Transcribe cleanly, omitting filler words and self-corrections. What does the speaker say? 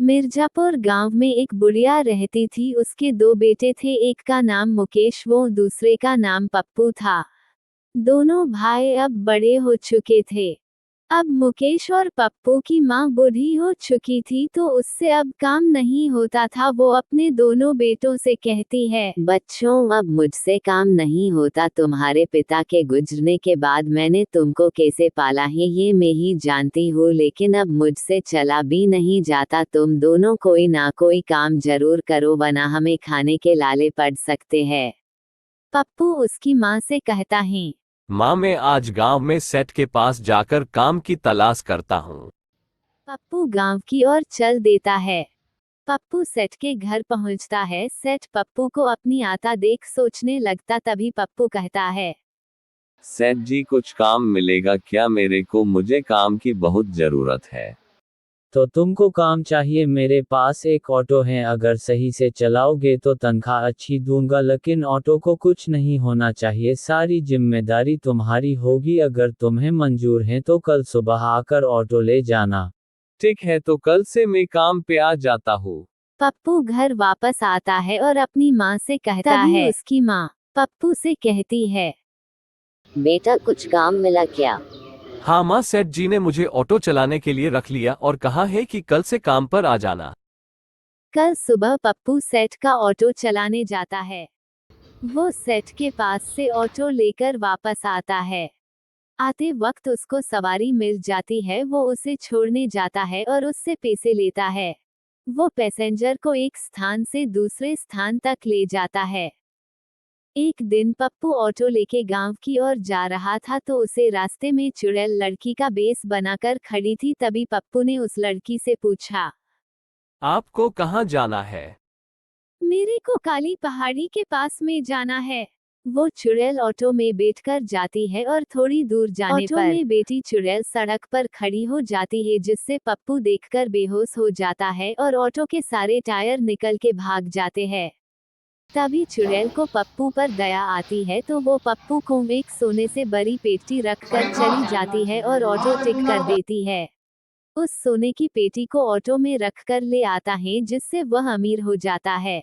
मिर्जापुर गांव में एक बुढ़िया रहती थी। उसके दो बेटे थे, एक का नाम मुकेश वो दूसरे का नाम पप्पू था। दोनों भाई अब बड़े हो चुके थे। अब मुकेश और पप्पू की माँ बूढ़ी हो चुकी थी तो उससे अब काम नहीं होता था। वो अपने दोनों बेटों से कहती है, बच्चों अब मुझसे काम नहीं होता। तुम्हारे पिता के गुजरने के बाद मैंने तुमको कैसे पाला है ये मैं ही जानती हूँ, लेकिन अब मुझसे चला भी नहीं जाता। तुम दोनों कोई ना कोई काम जरूर करो वरना हमें खाने के लाले पड़ सकते हैं। पप्पू उसकी माँ से कहता है, माँ मैं आज गांव में सेठ के पास जाकर काम की तलाश करता हूँ। पप्पू गांव की ओर चल देता है। पप्पू सेठ के घर पहुंचता है। सेठ पप्पू को अपनी आता देख सोचने लगता। तभी पप्पू कहता है, सेठ जी कुछ काम मिलेगा क्या मेरे को, मुझे काम की बहुत जरूरत है। तो तुमको काम चाहिए, मेरे पास एक ऑटो है, अगर सही से चलाओगे तो तनख्वाह अच्छी दूंगा, लेकिन ऑटो को कुछ नहीं होना चाहिए, सारी जिम्मेदारी तुम्हारी होगी। अगर तुम्हें मंजूर है तो कल सुबह आकर ऑटो ले जाना। ठीक है, तो कल से मैं काम पे आ जाता हूँ। पप्पू घर वापस आता है और अपनी माँ से कहता है। उसकी माँ पप्पू से कहती है, बेटा कुछ काम मिला क्या? हाँ माँ, सेठ जी ने मुझे ऑटो चलाने के लिए रख लिया और कहा है कि कल से काम पर आ जाना। कल सुबह पप्पू सेठ का ऑटो चलाने जाता है। वो सेठ के पास से ऑटो लेकर वापस आता है। आते वक्त उसको सवारी मिल जाती है। वो उसे छोड़ने जाता है और उससे पैसे लेता है। वो पैसेंजर को एक स्थान से दूसरे स्थान तक ले जाता है। एक दिन पप्पू ऑटो लेके गांव की ओर जा रहा था तो उसे रास्ते में चुड़ैल लड़की का बेस बनाकर खड़ी थी। तभी पप्पू ने उस लड़की से पूछा, आपको कहाँ जाना है? मेरे को काली पहाड़ी के पास में जाना है। वो चुड़ैल ऑटो में बैठकर जाती है और थोड़ी दूर जाने पर में बेटी चुड़ैल सड़क पर खड़ी हो जाती है, जिससे पप्पू देखकर बेहोश हो जाता है और ऑटो के सारे टायर निकल के भाग जाते हैं। तभी चुड़ैल को पप्पू पर दया आती है तो वो पप्पू को एक सोने से बड़ी पेटी रखकर चली जाती है और ऑटो टिक कर देती है। उस सोने की पेटी को ऑटो में रखकर ले आता है, जिससे वह अमीर हो जाता है।